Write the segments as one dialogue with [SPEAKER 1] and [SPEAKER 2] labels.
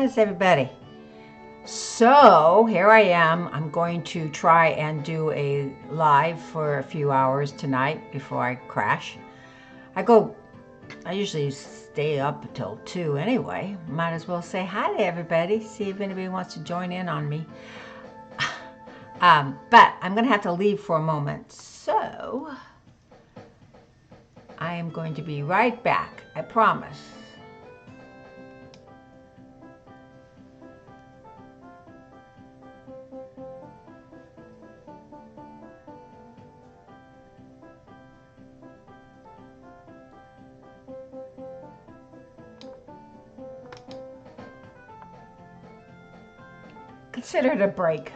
[SPEAKER 1] How's everybody? So here I am. I'm going to try and do a live for a few hours tonight before I crash. I usually stay up until 2 anyway. Might as well say hi to everybody, see if anybody wants to join in on me. But I'm going to have to leave for a moment. So I am going to be right back. I promise. Consider it a break.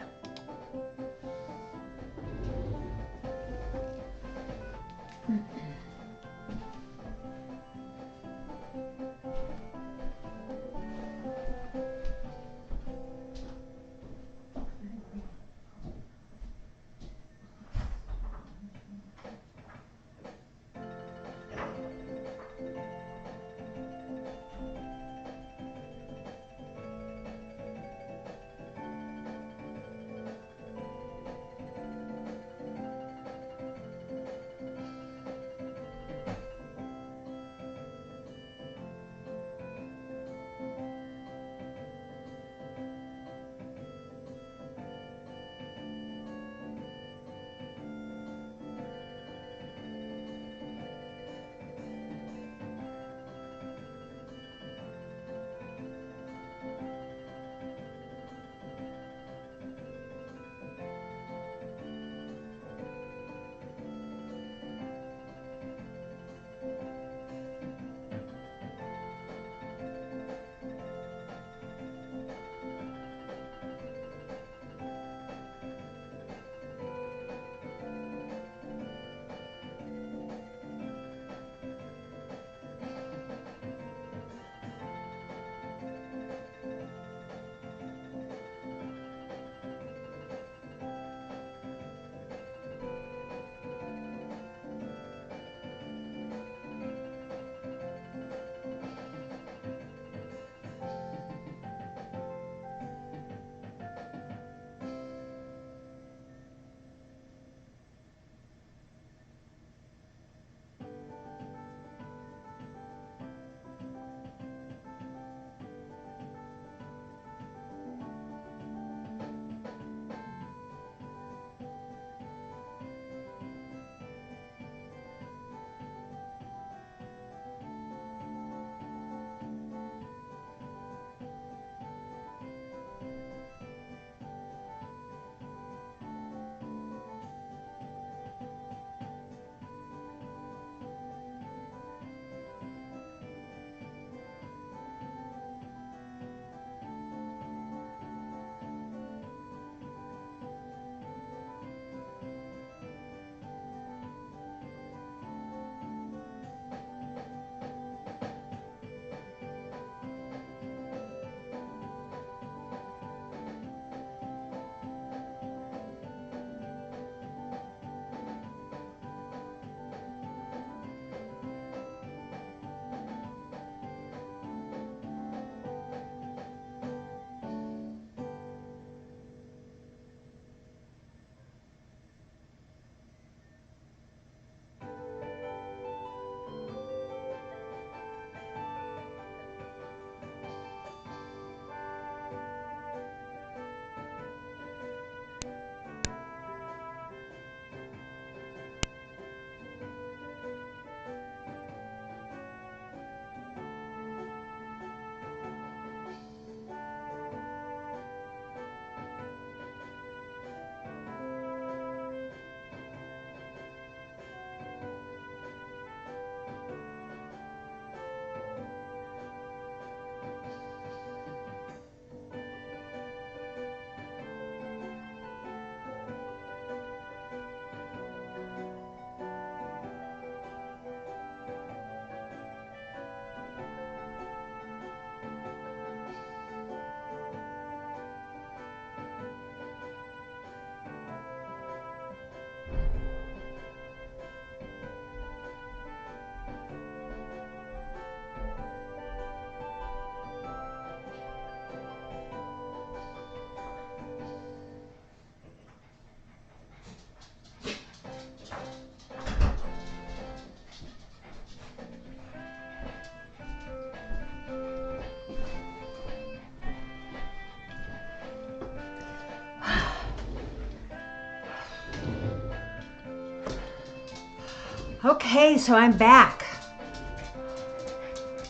[SPEAKER 1] Okay, so I'm back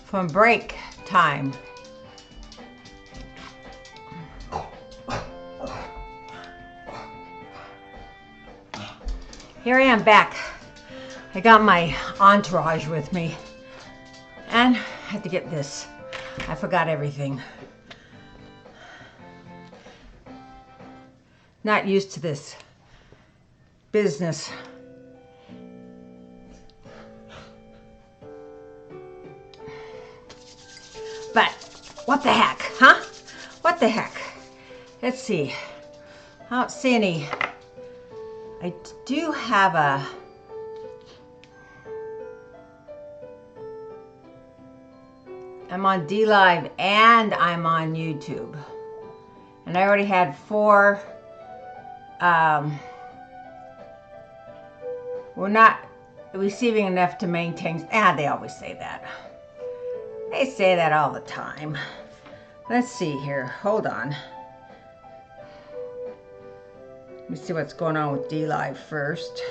[SPEAKER 1] from break time. Here I am back. I got my entourage with me and I had to get this. I forgot everything. Not used to this business. But what the heck, huh? What the heck? Let's see. I don't see any. I do have a I'm on D Live and I'm on YouTube. And I already had 4 we're not receiving enough to maintain. They always say that. They say that all the time. Let's see here. Hold on. Let me see what's going on with D Live first.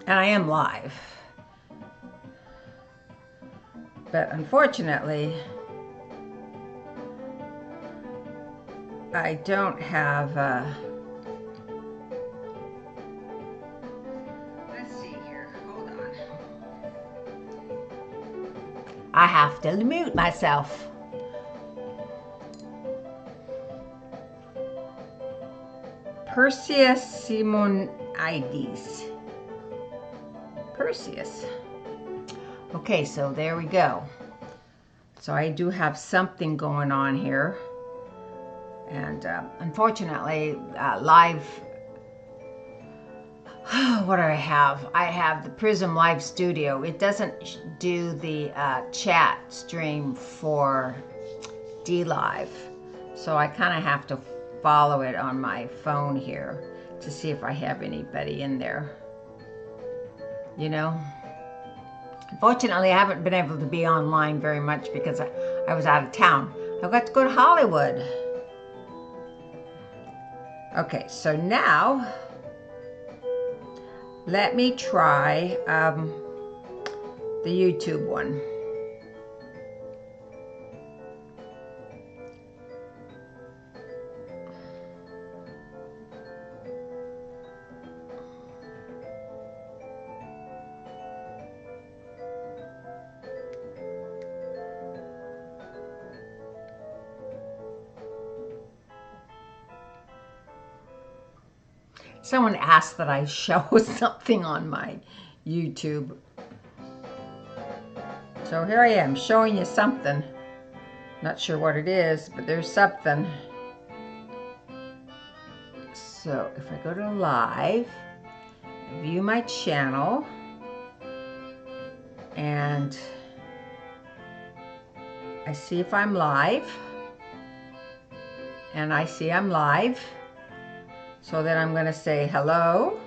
[SPEAKER 1] And I am live. But unfortunately, I don't have let's see here, hold on. I have to mute myself. Perseus Simonides. Perseus. Okay, so there we go. So I do have something going on here. And unfortunately, live, what do I have? I have the Prism Live Studio. It doesn't do the chat stream for D Live. So I kind of have to follow it on my phone here to see if I have anybody in there. You know? Unfortunately, I haven't been able to be online very much because I was out of town. I got to go to Hollywood. Okay, so now let me try the YouTube one. Someone asked that I show something on my YouTube. So here I am showing you something. Not sure what it is, but there's something. So if I go to live, view my channel, and I see if I'm live, and I see I'm live. So then I'm going to say hello.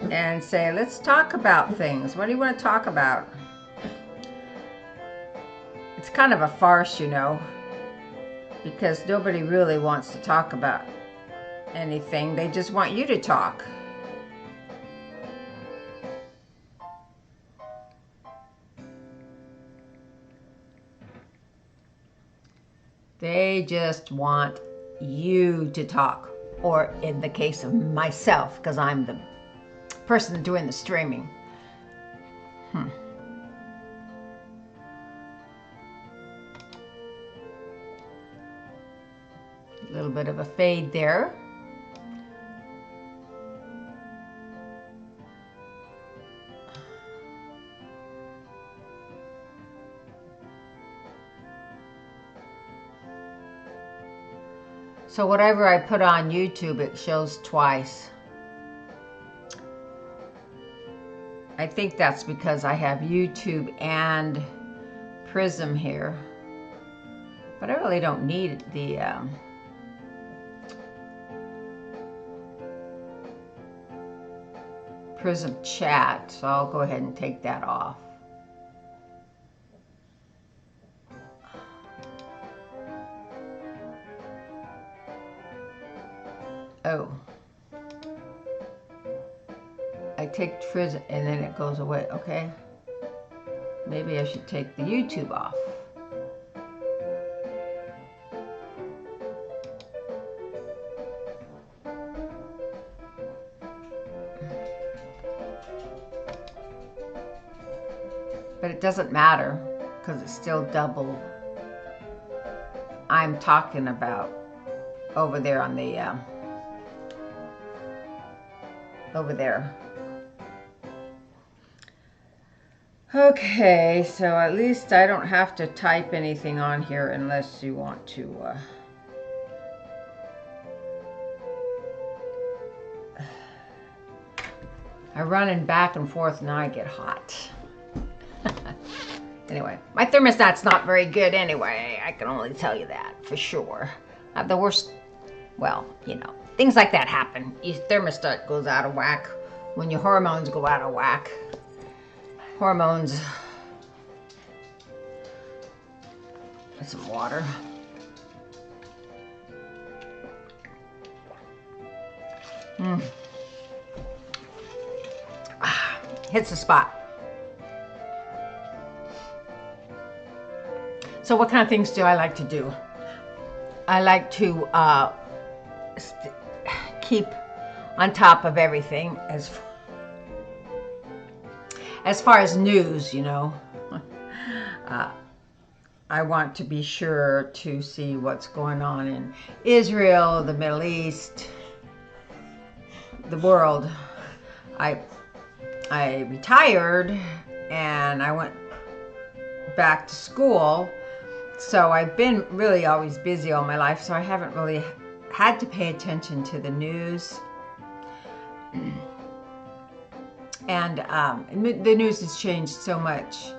[SPEAKER 1] And say, let's talk about things. What do you want to talk about? It's kind of a farce, you know, because nobody really wants to talk about anything. They just want you to talk. They just want you to talk, or in the case of myself, because I'm the person doing the streaming. A little bit of a fade there. So whatever I put on YouTube, it shows twice. I think that's because I have YouTube and Prism here. But I really don't need the Prism chat, so I'll go ahead and take that off. Oh. I take Prism and then it goes away, okay? Maybe I should take the YouTube off. But it doesn't matter because it's still double. I'm talking about over there on the, over there. Okay, so at least I don't have to type anything on here unless you want to. I'm running back and forth, now I get hot. Anyway, my thermostat's not very good anyway. I can only tell you that for sure. I have the worst, well, you know, things like that happen. Your thermostat goes out of whack when your hormones go out of whack. Hormones. Get some water. Hits the spot. So what kind of things do I like to do? I like to keep on top of everything as far as news, you know. I want to be sure to see what's going on in Israel, the Middle East, the world. I retired and I went back to school. So I've been really always busy all my life, so I haven't really had to pay attention to the news. And the news has changed so much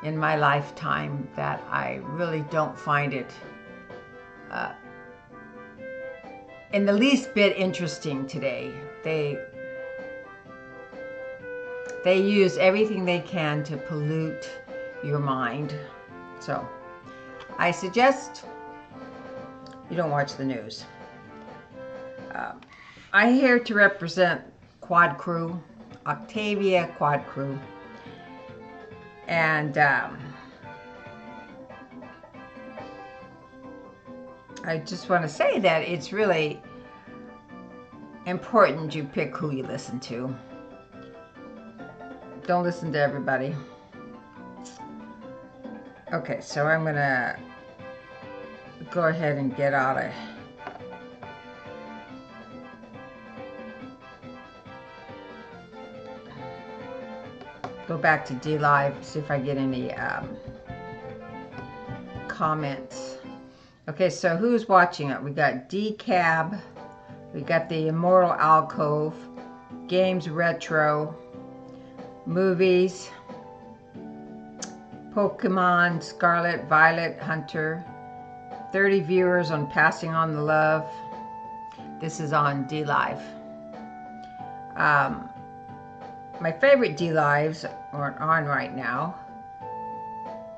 [SPEAKER 1] in my lifetime that I really don't find it in the least bit interesting today. They use everything they can to pollute your mind. So I suggest you don't watch the news. I'm here to represent Quad Crew, Octavia Quad Crew. And I just want to say that it's really important you pick who you listen to. Don't listen to everybody. Okay, so I'm gonna go ahead and get out of go back to D Live, see if I get any comments. Okay, so who's watching it? We got D-Cab, we got the Immortal Alcove, Games Retro, Movies, Pokemon Scarlet Violet Hunter, 30 viewers on Passing on the Love. This is on D Live. My favorite D Lives on right now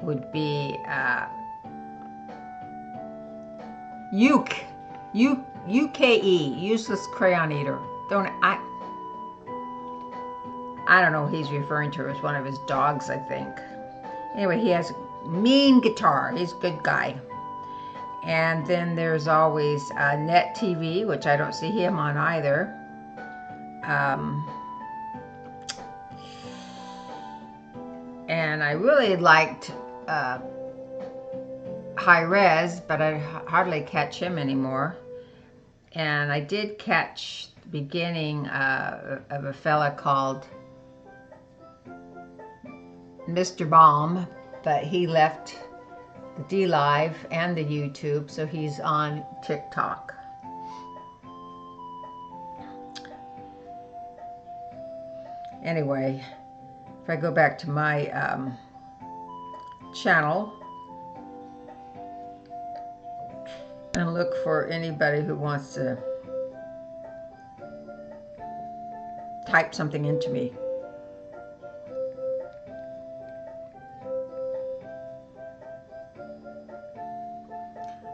[SPEAKER 1] would be UKE, Useless Crayon Eater. I don't know who he's referring to as one of his dogs, I think. Anyway, he has a mean guitar. He's a good guy. And then there's always Net TV, which I don't see him on either. And I really liked High Res, but I hardly catch him anymore. And I did catch the beginning of a fella called Mr. Baum, but he left the D Live and the YouTube, so he's on TikTok. Anyway, if I go back to my channel and look for anybody who wants to type something into me.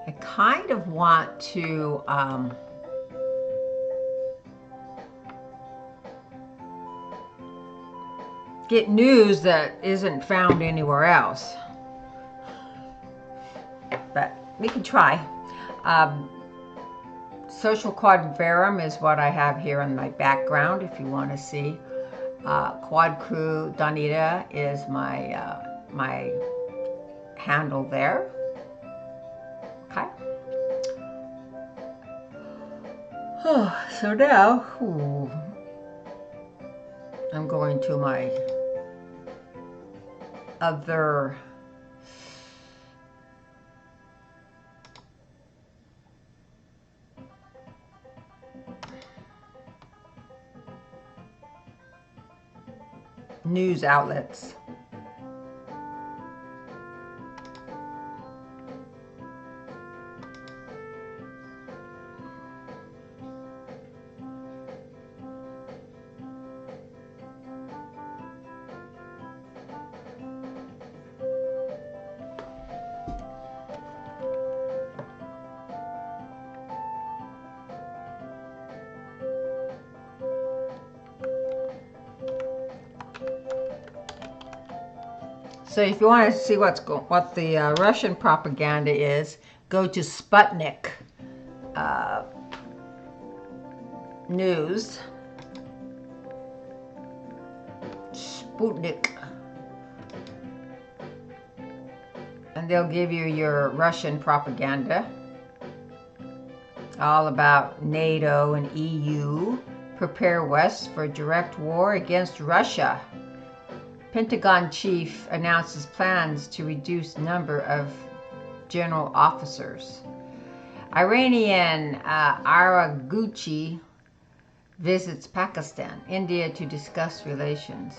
[SPEAKER 1] I kind of want to get news that isn't found anywhere else, but we can try. Social Quadverum is what I have here in my background if you want to see. Quad Crew Donita is my my handle there. Okay. So now I'm going to my other news outlets. So if you want to see what the Russian propaganda is, go to Sputnik News. Sputnik. And they'll give you your Russian propaganda. All about NATO and EU. Prepare West for direct war against Russia. Pentagon chief announces plans to reduce number of general officers. Iranian Araghchi visits Pakistan, India to discuss relations.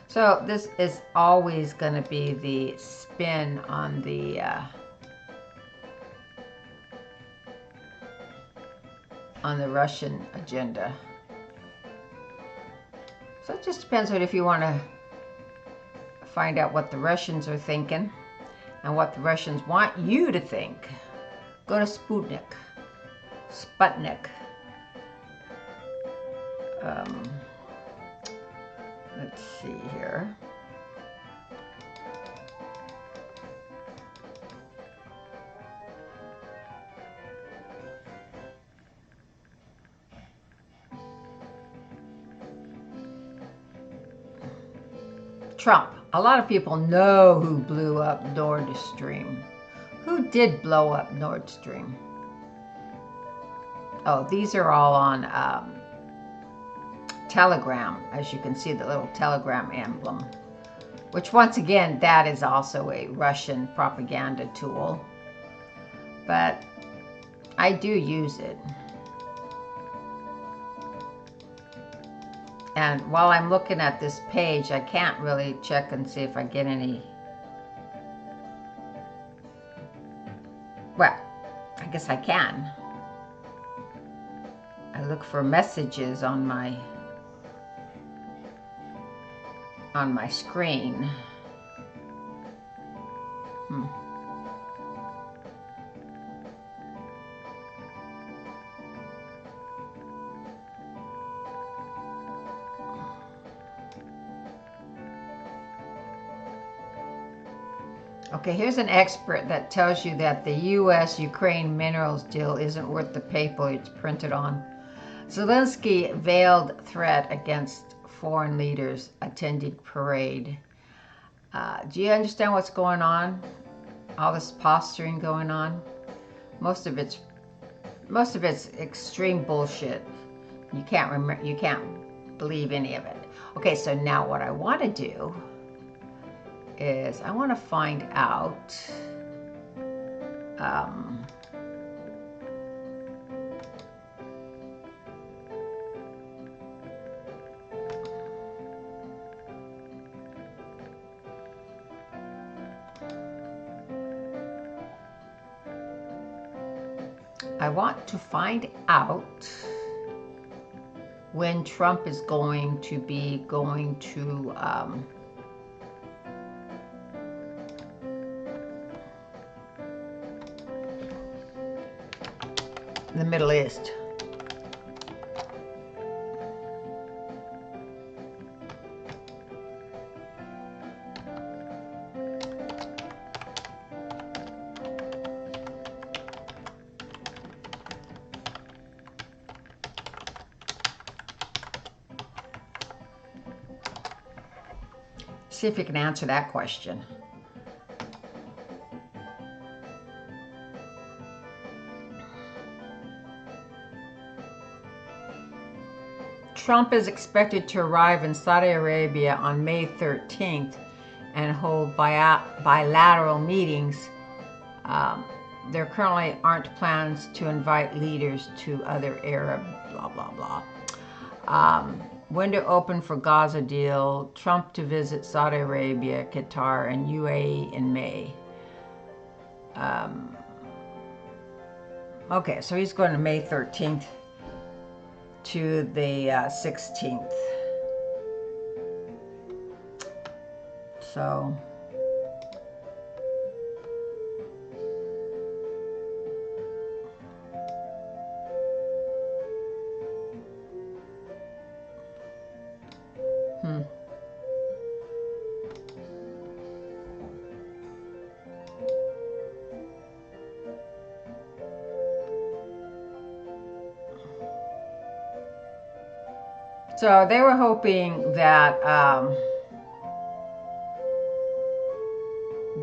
[SPEAKER 1] So this is always going to be the spin on the Russian agenda. So it just depends on if you want to find out what the Russians are thinking and what the Russians want you to think. Go to Sputnik. Let's see here. Trump. A lot of people know who blew up Nord Stream. Who did blow up Nord Stream? Oh, these are all on Telegram, as you can see the little Telegram emblem, which once again, that is also a Russian propaganda tool, but I do use it. And while I'm looking at this page, I can't really check and see if I get any. Well, I guess I can. I look for messages on my screen. Okay, here's an expert that tells you that the U.S.-Ukraine minerals deal isn't worth the paper it's printed on. Zelensky veiled threat against foreign leaders attending parade. Do you understand what's going on? All this posturing going on? Most of it's extreme bullshit. You can't believe any of it. Okay, so now what I want to do is I want to find out I want to find out when Trump is going to be going to the Middle East. See if you can answer that question. Trump is expected to arrive in Saudi Arabia on May 13th and hold bilateral meetings. There currently aren't plans to invite leaders to other Arab blah, blah, blah. Window open for Gaza deal. Trump to visit Saudi Arabia, Qatar, and UAE in May. Okay, so he's going to May 13th to the 16th. So So they were hoping that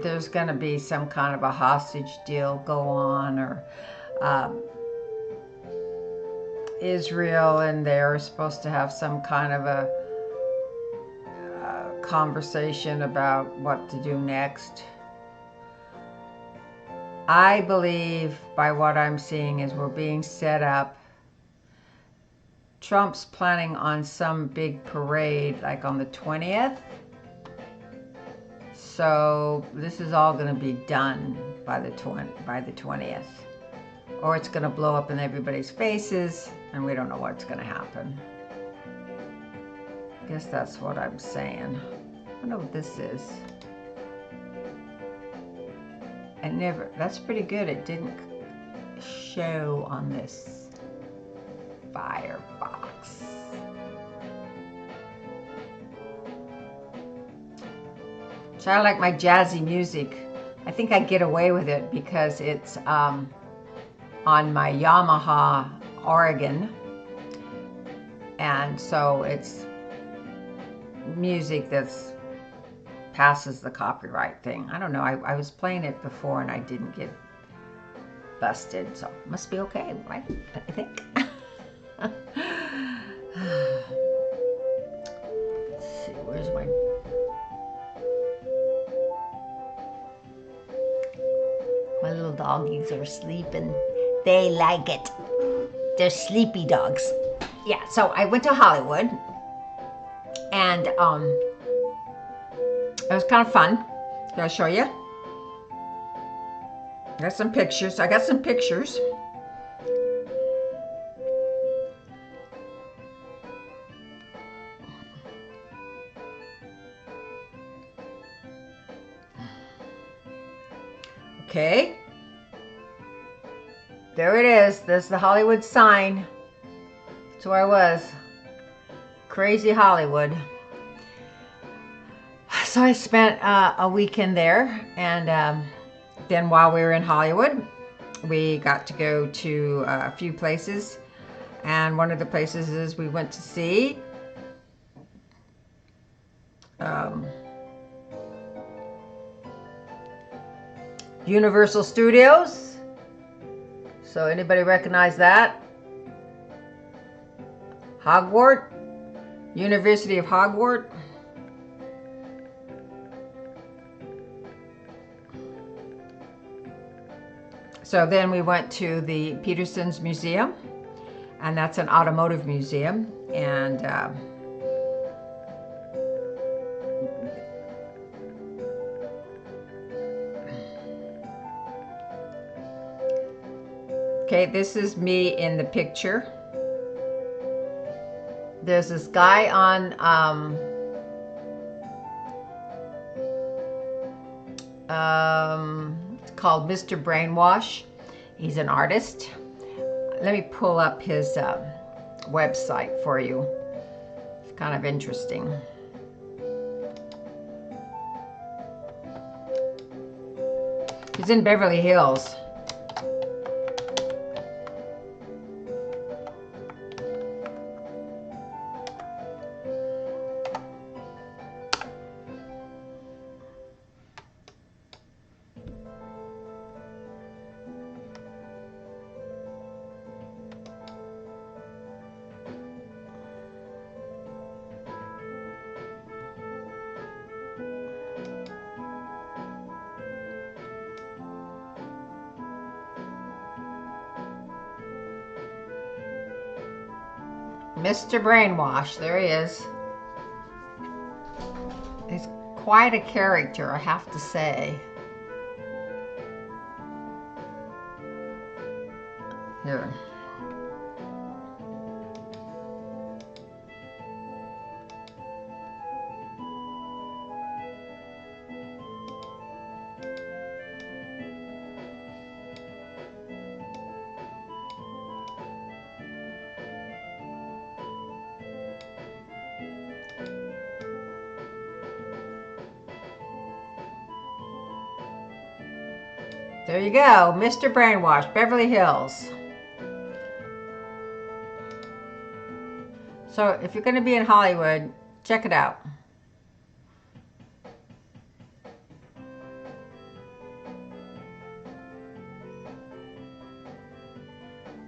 [SPEAKER 1] there's going to be some kind of a hostage deal go on, or Israel and they're supposed to have some kind of a conversation about what to do next. I believe by what I'm seeing is we're being set up. Trump's planning on some big parade like on the 20th. So this is all going to be done by the 20th. Or it's going to blow up in everybody's faces and we don't know what's going to happen. I guess that's what I'm saying. I don't know what this is. That's pretty good. It didn't show on this Firefox. So I like my jazzy music. I think I get away with it because it's on my Yamaha organ, and so it's music that's passes the copyright thing. I don't know. I was playing it before and I didn't get busted, so it must be okay, right? I think. Let's see, where's my little doggies are sleeping. They like it. They're sleepy dogs. Yeah, so I went to Hollywood and it was kind of fun. Can I show you? I got some pictures. Okay. There it is. There's the Hollywood sign. That's where I was. Crazy Hollywood. So I spent a weekend there, and then while we were in Hollywood, we got to go to a few places, and one of the places is we went to see Universal Studios. So anybody recognize that? Hogwarts, University of Hogwarts. So then we went to the Peterson's Museum, and that's an automotive museum, and Okay, this is me in the picture. There's this guy on it's called Mr. Brainwash. He's an artist. Let me pull up his website for you. It's kind of interesting. He's in Beverly Hills. Mr. Brainwash, there he is. He's quite a character, I have to say. Here. There you go, Mr. Brainwash, Beverly Hills. So if you're going to be in Hollywood, check it out.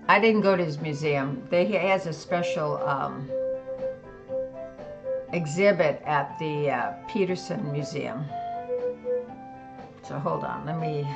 [SPEAKER 1] I didn't go to his museum. He has a special exhibit at the Peterson Museum. So hold on, let me...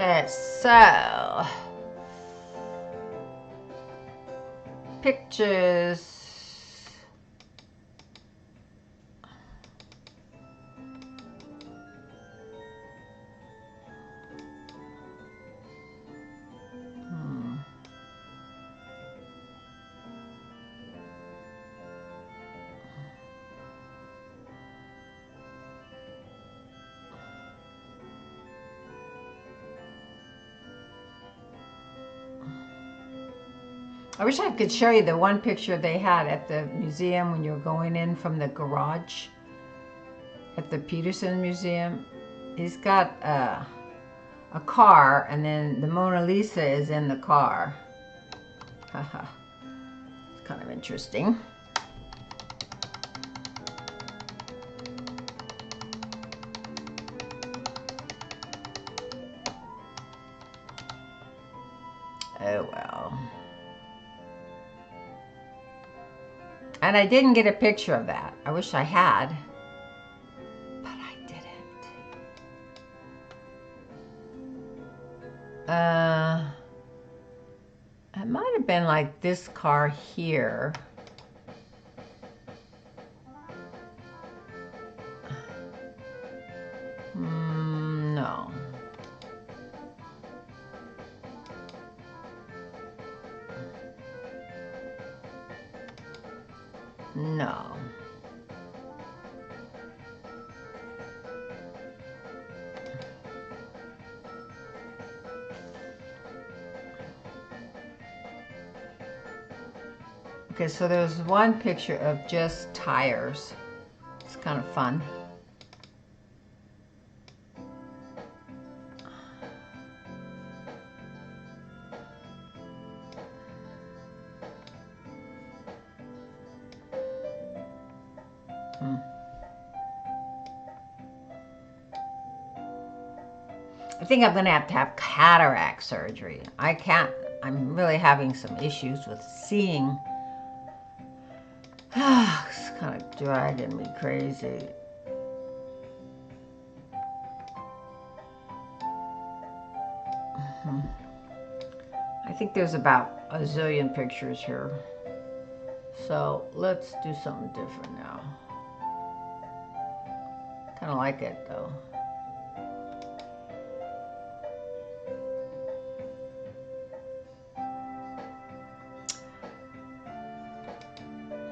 [SPEAKER 1] Okay, so pictures. I wish I could show you the one picture they had at the museum when you were going in from the garage at the Peterson Museum. He's got a car, and then the Mona Lisa is in the car. Haha. It's kind of interesting. Oh well. And I didn't get a picture of that. I wish I had, but I didn't. It might have been like this car here. No. No. Okay, so there's one picture of just tires. It's kind of fun. I think I'm going to have cataract surgery. I'm really having some issues with seeing. It's kind of dragging me crazy. I think there's about a zillion pictures here. So let's do something different now. Kind of like it though.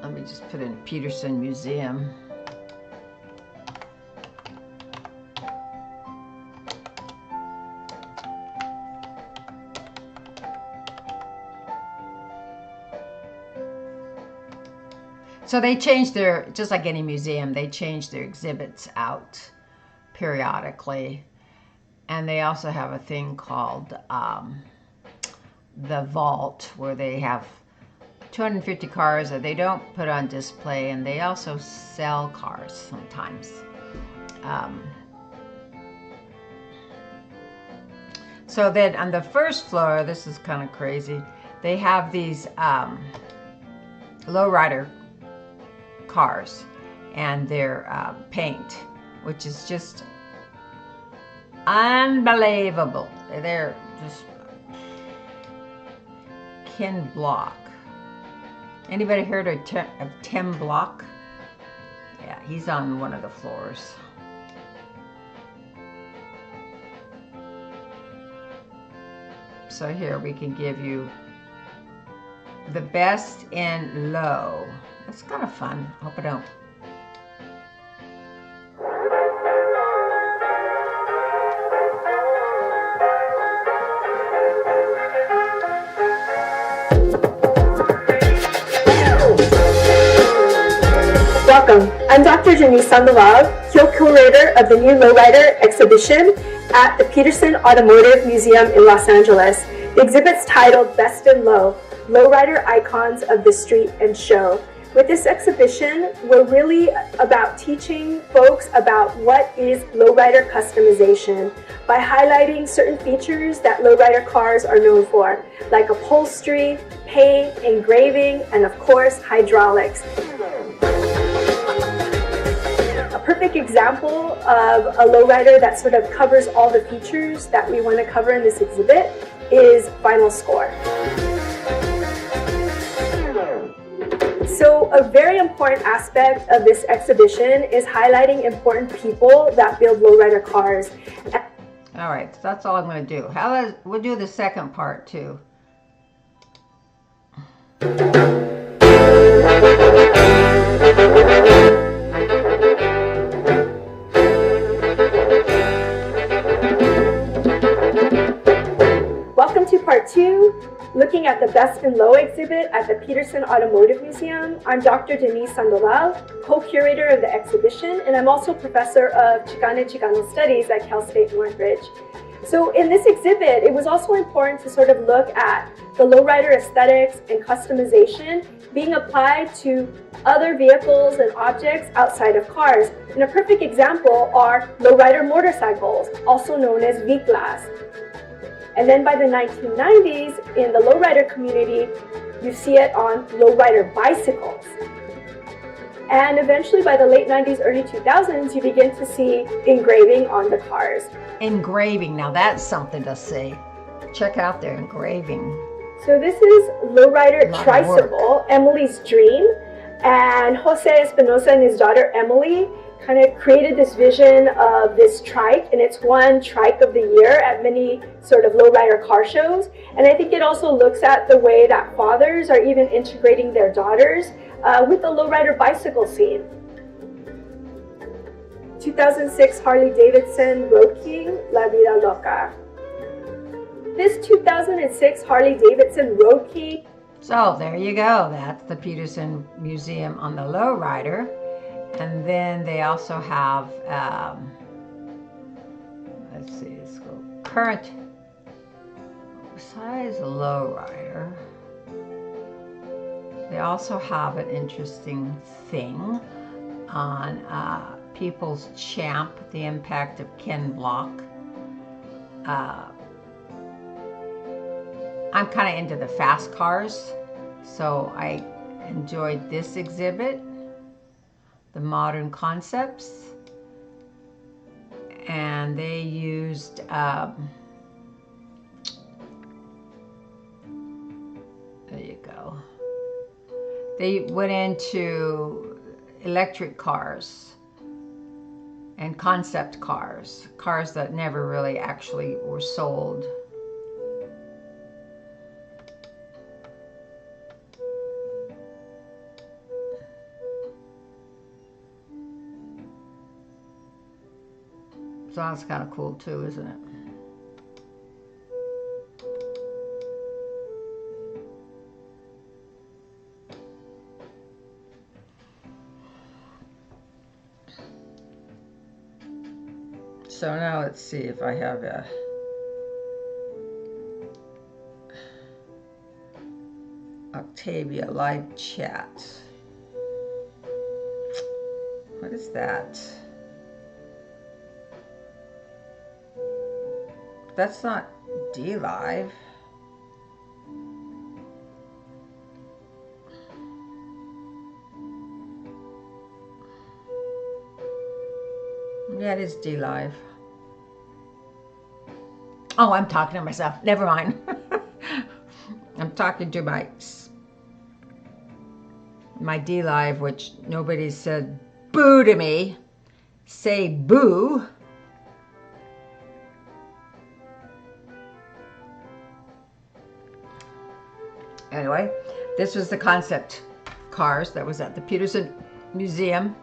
[SPEAKER 1] Let me just put in Peterson Museum. So they change their, just like any museum, they change their exhibits out periodically. And they also have a thing called the vault, where they have 250 cars that they don't put on display, and they also sell cars sometimes. So then on the first floor, this is kind of crazy, they have these lowrider cars and their paint, which is just unbelievable. They're just Ken Block. Anybody heard of Tim Block? Yeah, he's on one of the floors. So here we can give you the best in low. It's kind of fun. Hope I don't.
[SPEAKER 2] Welcome. I'm Dr. Donita Sandoval, co-curator of the new Lowrider exhibition at the Peterson Automotive Museum in Los Angeles. The exhibit's titled Best in Low, Lowrider Icons of the Street and Show. With this exhibition, we're really about teaching folks about what is lowrider customization by highlighting certain features that lowrider cars are known for, like upholstery, paint, engraving, and of course, hydraulics. A perfect example of a lowrider that sort of covers all the features that we want to cover in this exhibit is Vinyl Score. So a very important aspect of this exhibition is highlighting important people that build lowrider cars.
[SPEAKER 1] All right, so that's all I'm going to do. We'll do the second part too.
[SPEAKER 2] Welcome to part 2, looking at the Best in Low exhibit at the Peterson Automotive Museum. I'm Dr. Donita Sandoval, co-curator of the exhibition, and I'm also professor of Chicano Studies at Cal State Northridge. So in this exhibit, it was also important to sort of look at the lowrider aesthetics and customization being applied to other vehicles and objects outside of cars. And a perfect example are lowrider motorcycles, also known as V-Class. And then by the 1990s, in the lowrider community, you see it on lowrider bicycles. And eventually by the late 90s, early 2000s, you begin to see engraving on the cars.
[SPEAKER 1] Engraving, now that's something to see. Check out their engraving.
[SPEAKER 2] So this is lowrider tricycle, Emily's dream. And Jose Espinosa and his daughter Emily kind of created this vision of this trike, and it's won Trike of the Year at many sort of lowrider car shows. And I think it also looks at the way that fathers are even integrating their daughters with the lowrider bicycle scene. 2006 Harley-Davidson Road King, La Vida Loca. This 2006 Harley-Davidson Road King
[SPEAKER 1] So there you go. That's the Peterson Museum on the lowrider. And then they also have, let's see, let's go current, besides the lowrider, they also have an interesting thing on People's Champ, the impact of Ken Block. I'm kind of into the fast cars, so I enjoyed this exhibit, the modern concepts, and they used there you go. They went into electric cars and concept cars, cars that never really actually were sold. So that's kind of cool too, isn't it? So now let's see if I have a Octavia live chat. What is that? That's not D-Live. Yeah, it is D-Live. Oh, I'm talking to myself. Never mind. I'm talking to my D-Live, which nobody said boo to me. Say boo. Anyway, this was the concept cars that was at the Peterson Museum,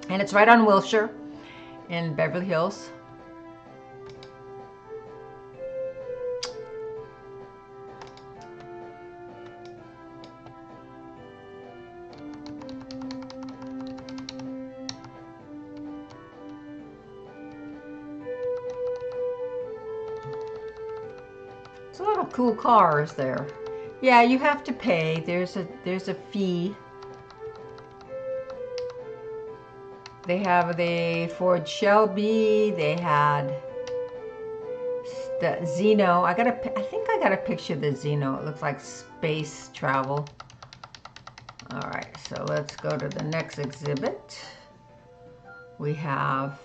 [SPEAKER 1] and it's right on Wilshire in Beverly Hills. There's a lot of cool cars there. Yeah, you have to pay. There's a fee. They have the Ford Shelby. They had the Zeno. I think I got a picture of the Zeno. It looks like space travel. All right, so let's go to the next exhibit. We have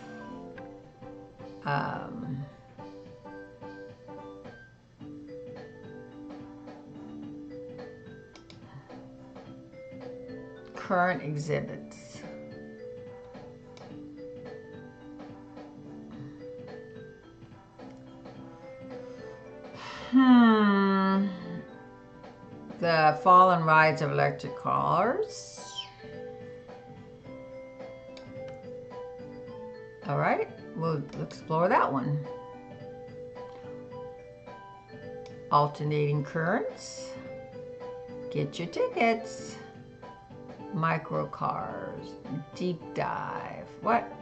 [SPEAKER 1] current exhibits. The fall and rides of electric cars. All right, we'll explore that one. Alternating currents. Get your tickets. Micro cars. Deep dive. What?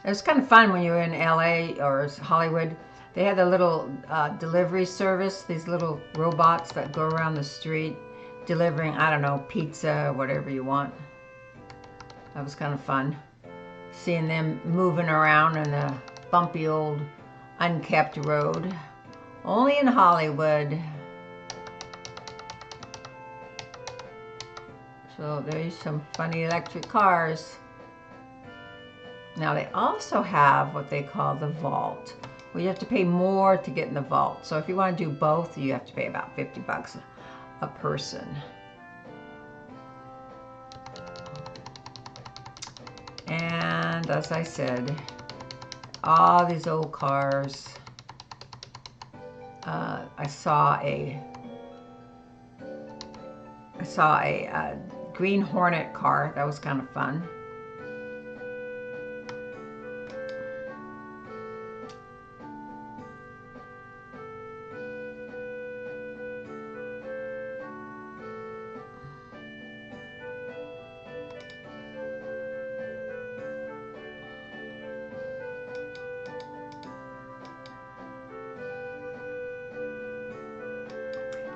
[SPEAKER 1] It was kind of fun when you were in LA or Hollywood. They had a little delivery service, these little robots that go around the street delivering, I don't know, pizza or whatever you want. That was kind of fun. Seeing them moving around in the bumpy old unkept road. Only in Hollywood. So there's some funny electric cars. Now they also have what they call the vault, where you have to pay more to get in the vault. So if you want to do both, you have to pay about 50 bucks a person. And as I said, all these old cars. I saw a Green Hornet car. That was kind of fun.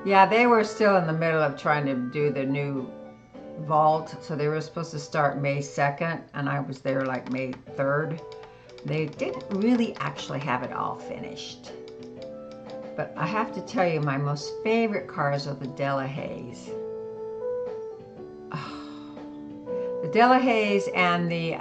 [SPEAKER 1] Yeah, they were still in the middle of trying to do the new vault, so they were supposed to start May 2nd, and I was there like May 3rd. They didn't really actually have it all finished. But I have to tell you, my most favorite cars are the Delahaye's. Oh, the Delahaye's and the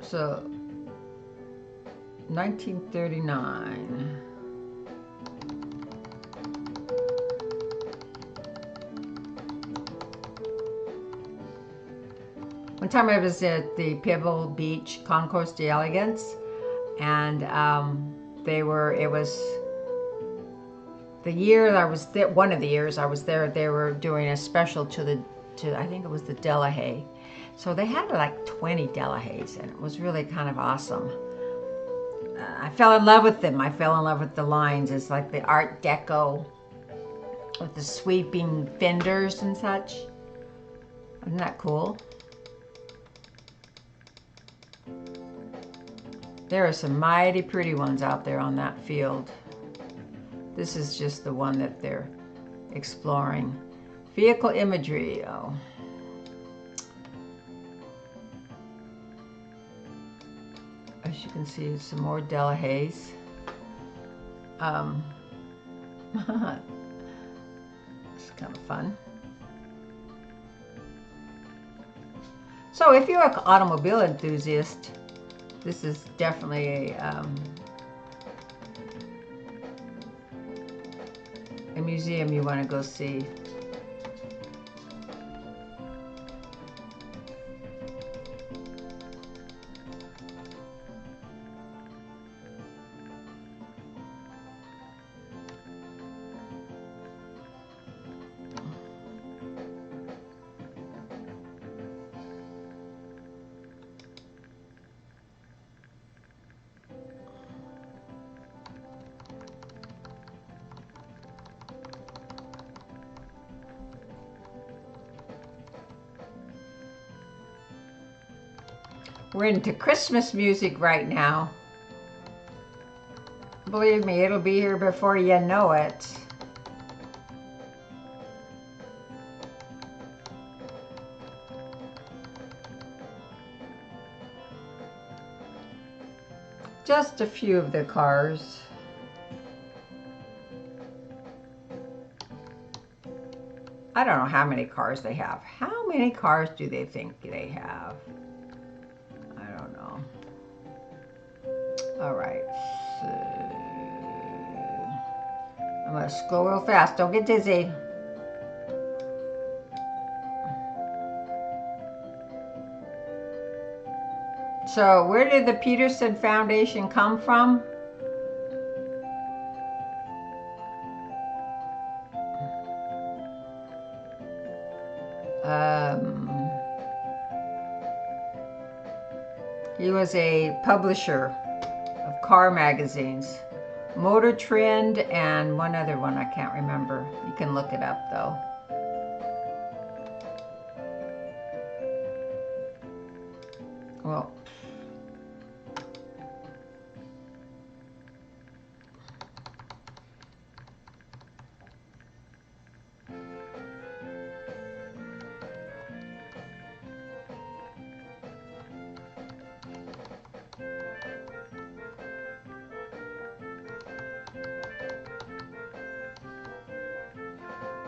[SPEAKER 1] so 1939. One time I was at the Pebble Beach Concours d'Elegance, and it was the year that I was there, one of the years I was there, they were doing a special to I think it was the Delahaye. So they had like 20 Delahayes, and it was really kind of awesome. I fell in love with them. I fell in love with the lines. It's like the Art Deco with the sweeping fenders and such. Isn't that cool? There are some mighty pretty ones out there on that field. This is just the one that they're exploring. Vehicle imagery. Oh. As you can see, some more Delahayes. It's kind of fun. So if you're an automobile enthusiast, this is definitely a museum you want to go see. We're into Christmas music right now. Believe me, it'll be here before you know it. Just a few of the cars. I don't know how many cars they have. How many cars do they think they have? I don't know. All right. So I'm going to go real fast. Don't get dizzy. So where did the Peterson Foundation come from? He was a publisher of car magazines, Motor Trend, and one other one I can't remember. You can look it up though. Well,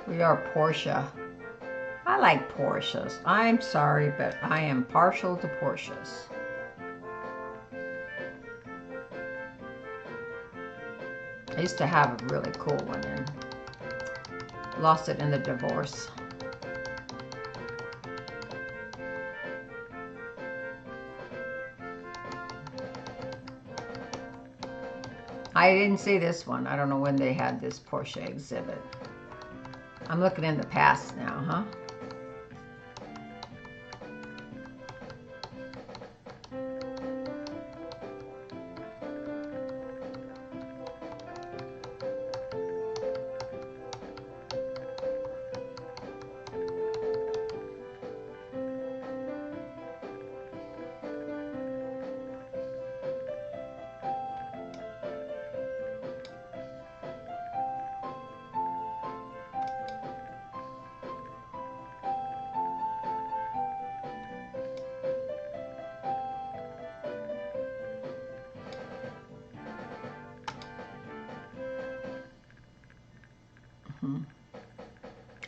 [SPEAKER 1] we are Porsche. I like Porsches. I'm sorry, but I am partial to Porsches. I used to have a really cool one and lost it in the divorce. I didn't see this one. I don't know when they had this Porsche exhibit. I'm looking in the past now, huh?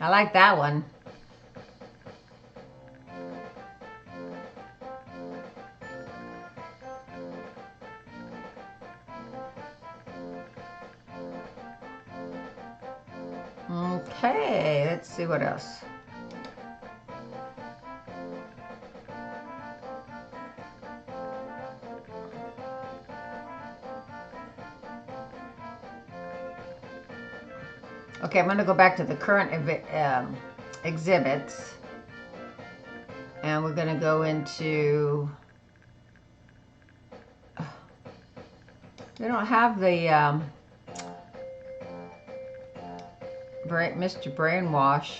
[SPEAKER 1] I like that one. Okay, let's see what else. Okay, I'm going to go back to the current exhibits. And we're going to go into... They don't have the Mr. Brainwash.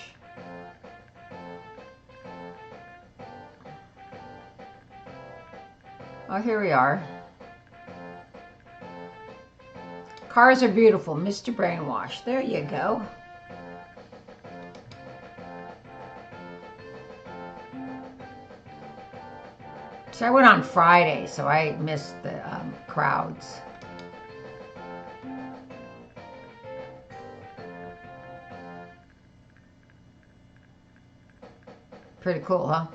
[SPEAKER 1] Oh, here we are. Cars are beautiful, Mr. Brainwash. There you go. So I went on Friday, so I missed the crowds. Pretty cool, huh?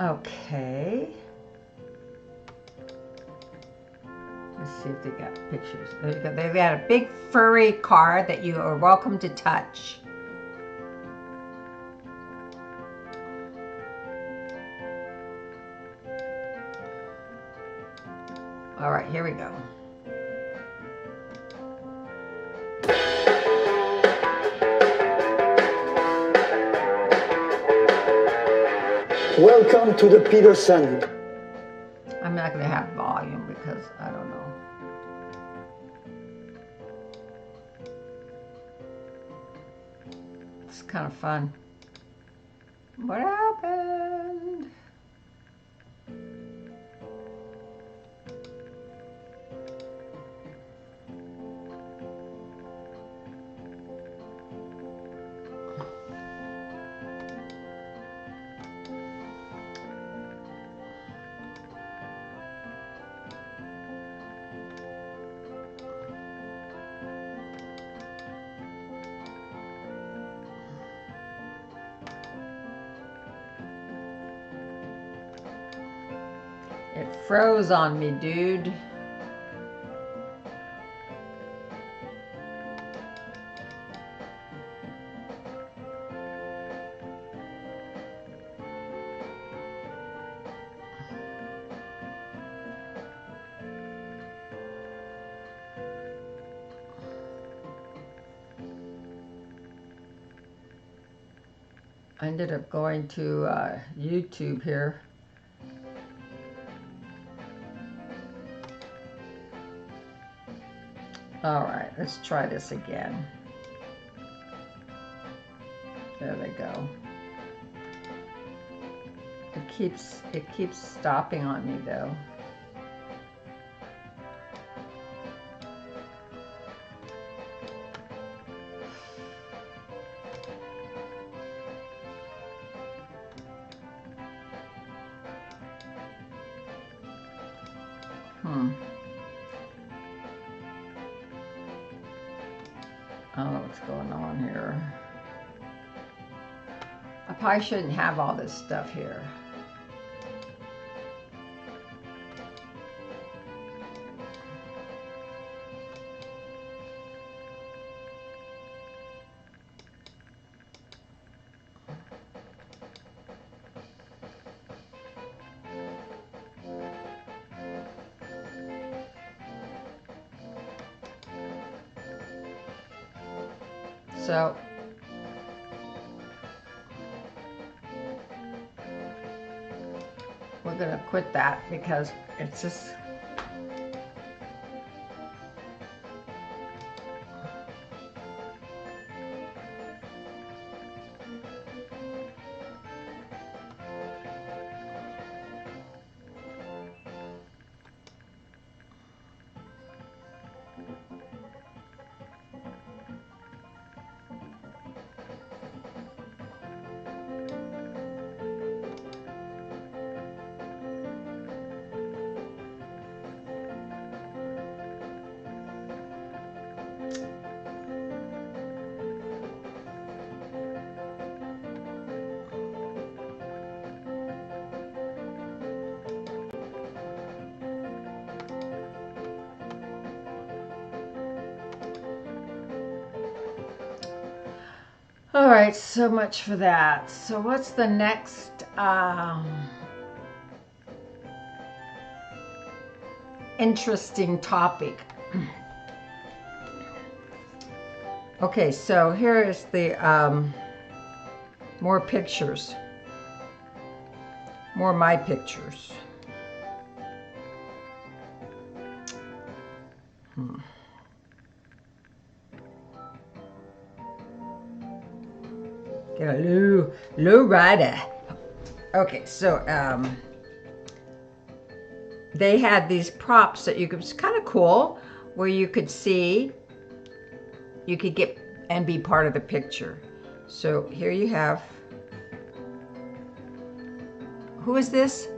[SPEAKER 1] Okay. Let's see if they got pictures. There you go. They've got a big furry car that you are welcome to touch. All right, here we go.
[SPEAKER 3] Welcome to the Peterson.
[SPEAKER 1] I'm not going to have volume because I don't know. It's kind of fun. What happened? It froze on me, dude. I ended up going to YouTube here. All right, let's try this again. There they go. It keeps stopping on me though. I don't know what's going on here. I probably shouldn't have all this stuff here. So we're going to quit that because it's just all right, so much for that. So what's the next interesting topic? Okay, so here is the more pictures. More my pictures. Get a low rider. Okay, so they had these props that you could, it's kind of cool, where you could see, you could get and be part of the picture. So here you have, who is this?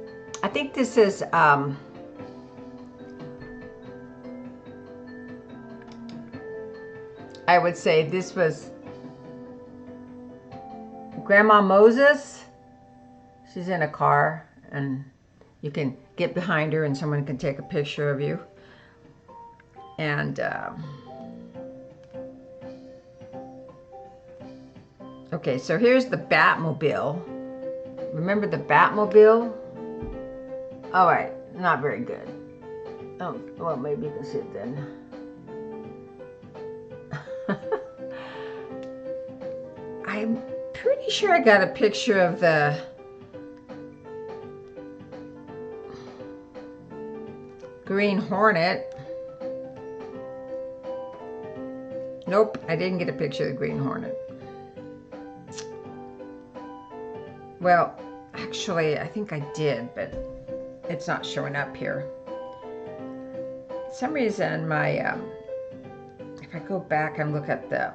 [SPEAKER 1] I think this is I would say this was Grandma Moses. She's in a car and you can get behind her and someone can take a picture of you. And okay, so here's the Batmobile. Remember the Batmobile? All right, not very good. Oh, well, maybe you can see it then. I'm pretty sure I got a picture of the Green Hornet. Nope, I didn't get a picture of the Green Hornet. Well, actually, I think I did, but it's not showing up here. For some reason, my, if I go back and look at the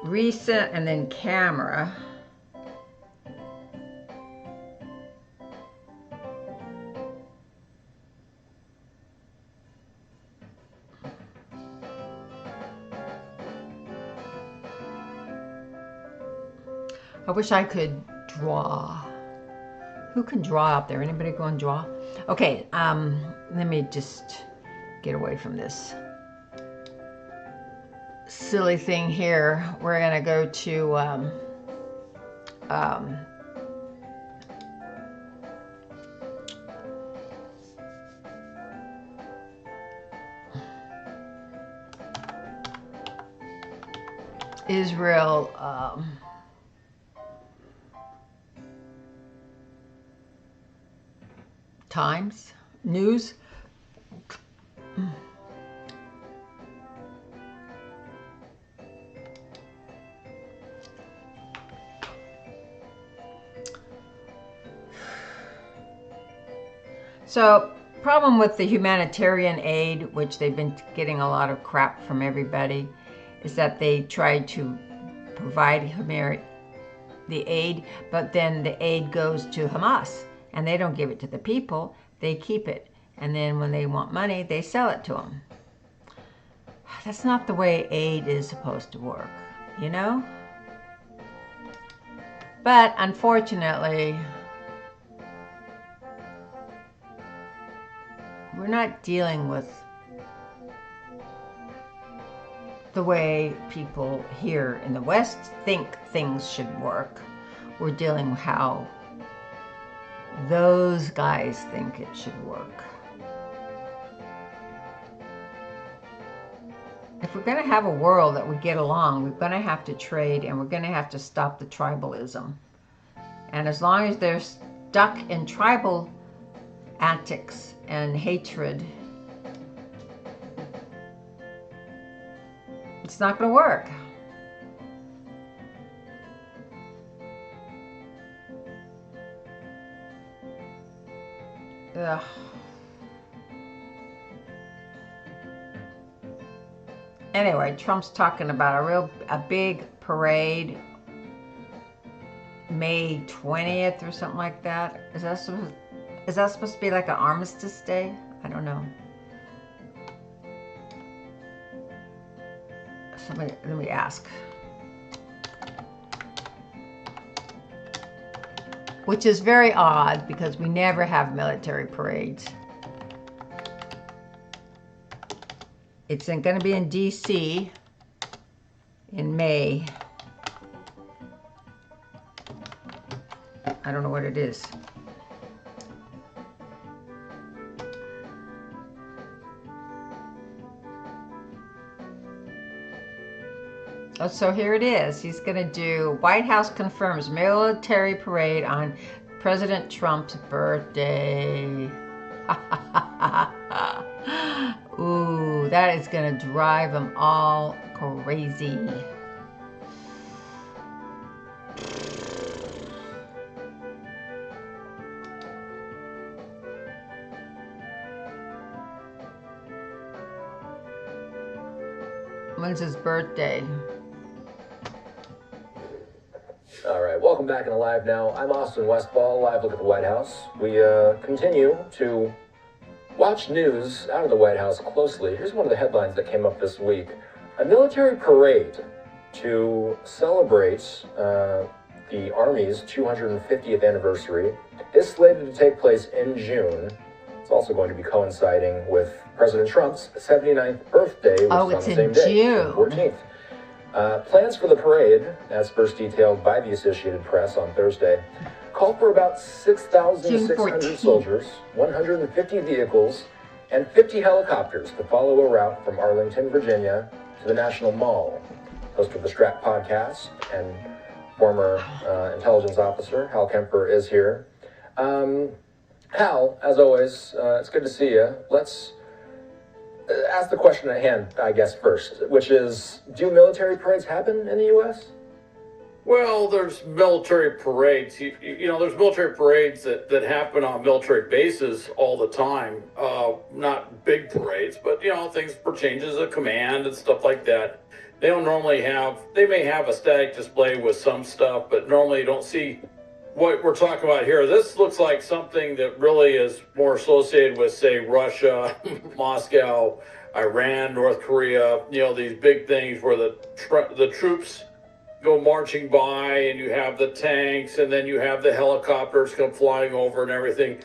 [SPEAKER 1] recent and then camera, I wish I could draw. Who can draw out there? Anybody go and draw? Okay, let me just get away from this silly thing here. We're gonna go to Israel Times News. So, problem with the humanitarian aid, which they've been getting a lot of crap from everybody, is that they try to provide the aid, but then the aid goes to Hamas, and they don't give it to the people, they keep it. And then when they want money, they sell it to them. That's not the way aid is supposed to work, you know? But unfortunately, we're not dealing with the way people here in the West think things should work. We're dealing with how those guys think it should work. If we're going to have a world that we get along, we're going to have to trade, and we're going to have to stop the tribalism. And as long as they're stuck in tribal antics and hatred, it's not going to work. Ugh. Anyway, Trump's talking about a big parade, May 20th or something like that. Is that supposed to be like an armistice day? I don't know. Let me ask. Which is very odd because we never have military parades. It's going to be in D.C. in May. I don't know what it is. Oh, so here it is. He's going to do White House confirms military parade on President Trump's birthday. Ooh, that is going to drive them all crazy. When's his birthday?
[SPEAKER 4] All right, welcome back in Alive Now. I'm Austin Westfall, live look at the White House. We continue to watch news out of the White House closely. Here's one of the headlines that came up this week. A military parade to celebrate the Army's 250th anniversary is slated to take place in June. It's also going to be coinciding with President Trump's 79th birthday, which is on the same day, June 14th. Plans for the parade, as first detailed by the Associated Press on Thursday, call for about 6,600 soldiers, 150 vehicles, and 50 helicopters to follow a route from Arlington, Virginia to the National Mall. Host of the Strat podcast and former intelligence officer, Hal Kemper, is here. Hal, as always, it's good to see you. Let's ask the question at hand, I guess, first, which is, do military parades happen in the U.S.?
[SPEAKER 5] Well, there's military parades. You know, there's military parades that happen on military bases all the time. Not big parades, but, you know, things for changes of command and stuff like that. They don't normally have, they may have a static display with some stuff, but normally you don't see what we're talking about here. This looks like something that really is more associated with, say, Russia, Moscow, Iran, North Korea, you know, these big things where the troops go marching by and you have the tanks and then you have the helicopters come flying over and everything.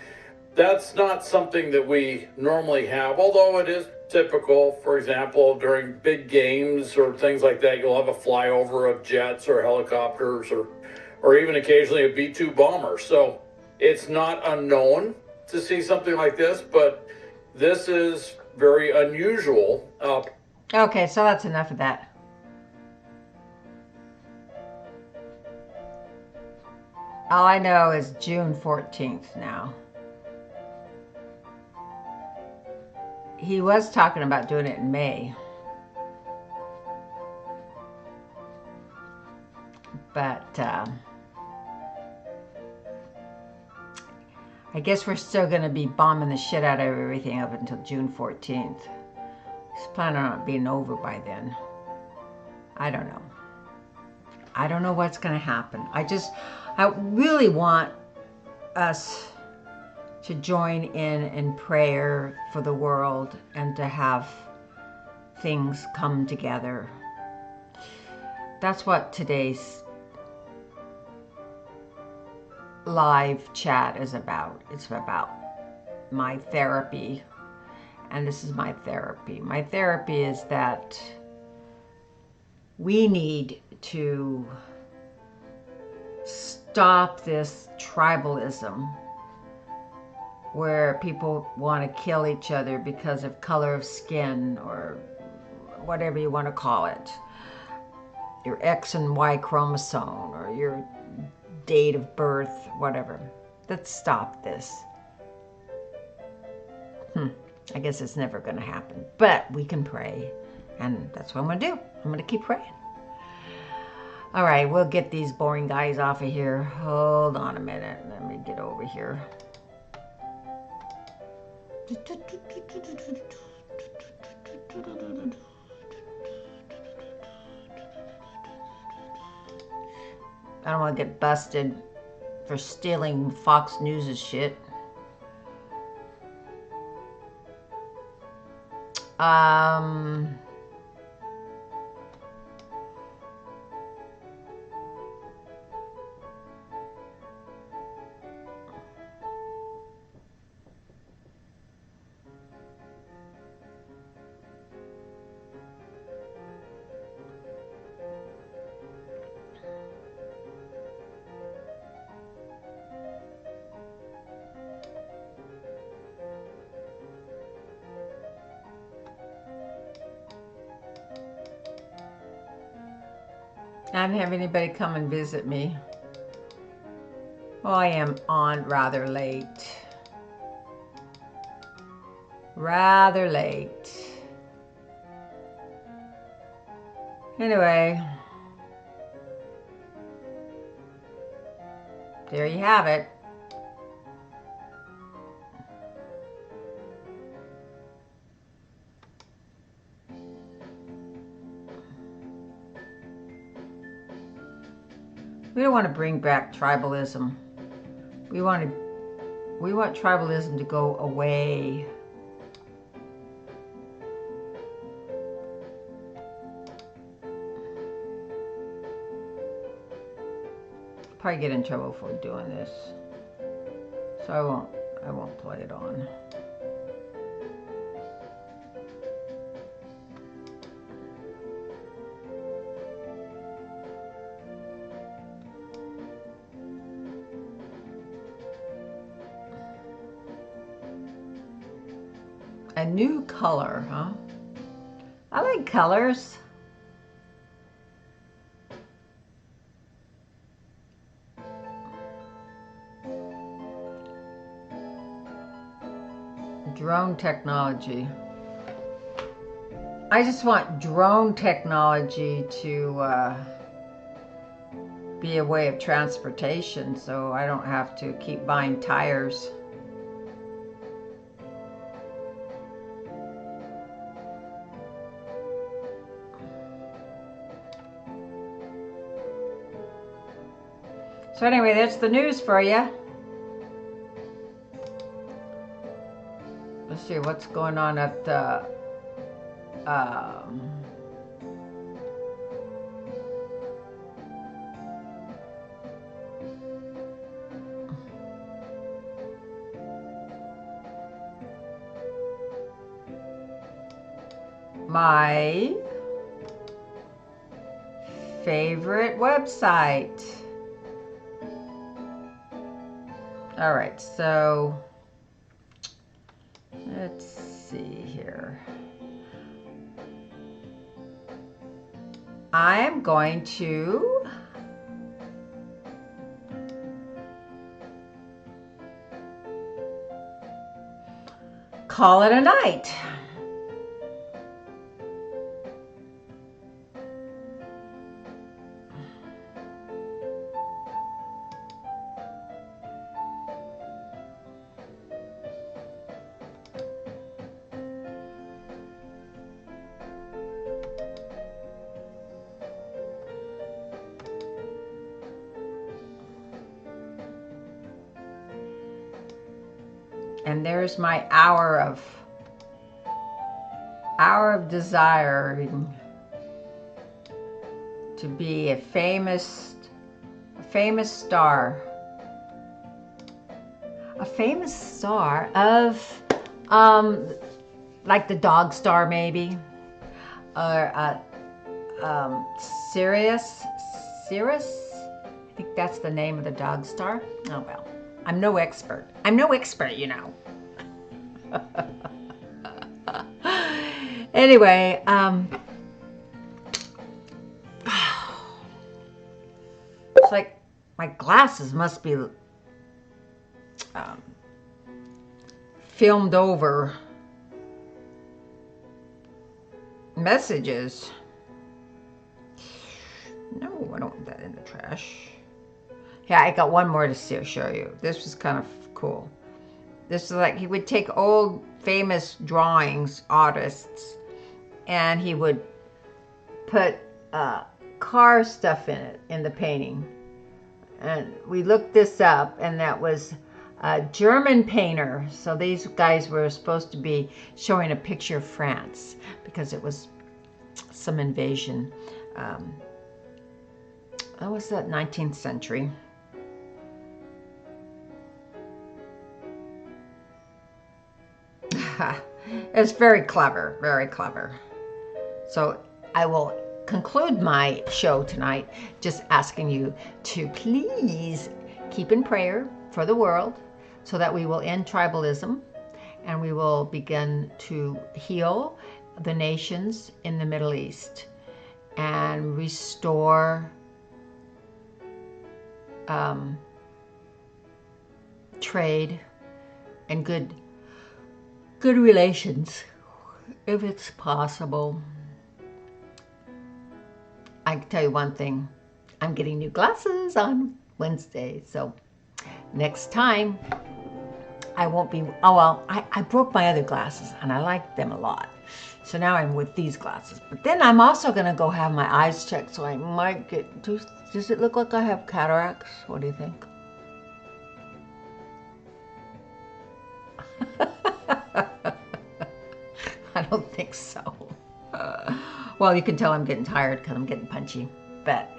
[SPEAKER 5] That's not something that we normally have, although it is typical. For example, during big games or things like that, you'll have a flyover of jets or helicopters or even occasionally a B-2 bomber. So it's not unknown to see something like this, but this is very unusual.
[SPEAKER 1] Okay, so that's enough of that. All I know is June 14th now. He was talking about doing it in May. But I guess we're still going to be bombing the shit out of everything up until June 14th. He's planning on it being over by then. I don't know. I don't know what's going to happen. I really want us to join in prayer for the world and to have things come together. That's what today's live chat is about. It's about my therapy, and this is my therapy. My therapy is that we need to stop this tribalism where people want to kill each other because of color of skin or whatever you want to call it, your X and Y chromosome or your date of birth, whatever. Let's stop this. I guess it's never going to happen, but we can pray, and that's what I'm going to do. I'm going to keep praying. All right, we'll get these boring guys off of here. Hold on a minute. Let me get over here. I don't want to get busted for stealing Fox News' shit. I don't have anybody come and visit me. Well, I am on rather late. Rather late. Anyway, there you have it. We don't want to bring back tribalism. We want tribalism to go away. Probably get in trouble for doing this, so I won't play it on. A new color, huh? I like colors. Drone technology. I just want drone technology to be a way of transportation, so I don't have to keep buying tires. So anyway, that's the news for you. Let's see what's going on at my favorite website. All right, so let's see here. I am going to call it a night. And there's my hour hour of desiring to be a famous star. A famous star of, like the dog star maybe, or Sirius. I think that's the name of the dog star. Oh well, I'm no expert. You know. Anyway, it's like my glasses must be filmed over messages. No, I don't want that in the trash. Yeah, I got one more to show you. This was kind of cool. This is like, he would take old famous drawings, artists, and he would put car stuff in it, in the painting. And we looked this up, and that was a German painter. So these guys were supposed to be showing a picture of France because it was some invasion. What was that, 19th century? It's very clever, very clever. So I will conclude my show tonight just asking you to please keep in prayer for the world so that we will end tribalism and we will begin to heal the nations in the Middle East and restore trade and good relations, if it's possible. I can tell you one thing, I'm getting new glasses on Wednesday, so next time I won't be, oh well, I broke my other glasses and I liked them a lot. So now I'm with these glasses. But then I'm also gonna go have my eyes checked, so I might get, does it look like I have cataracts? What do you think? I don't think so. Well, you can tell I'm getting tired because I'm getting punchy. But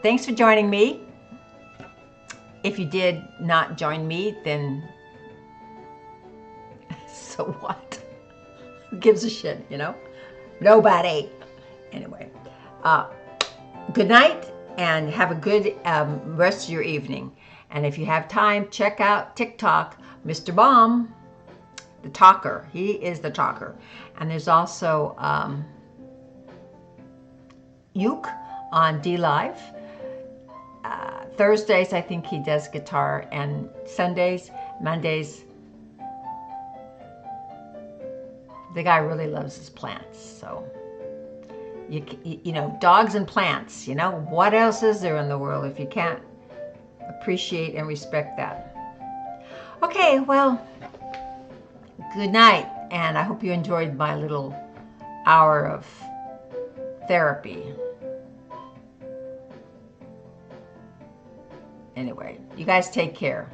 [SPEAKER 1] thanks for joining me. If you did not join me, then so what? Who gives a shit, you know? Nobody. Anyway, good night and have a good rest of your evening. And if you have time, check out TikTok, Mr. Bomb, the talker. He is the talker. And there's also Uke on D Live. Thursdays, I think he does guitar, and Sundays, Mondays, the guy really loves his plants. So, you know, dogs and plants, you know, what else is there in the world if you can't appreciate and respect that? Okay, well, good night, and I hope you enjoyed my little hour of therapy. Anyway, you guys take care.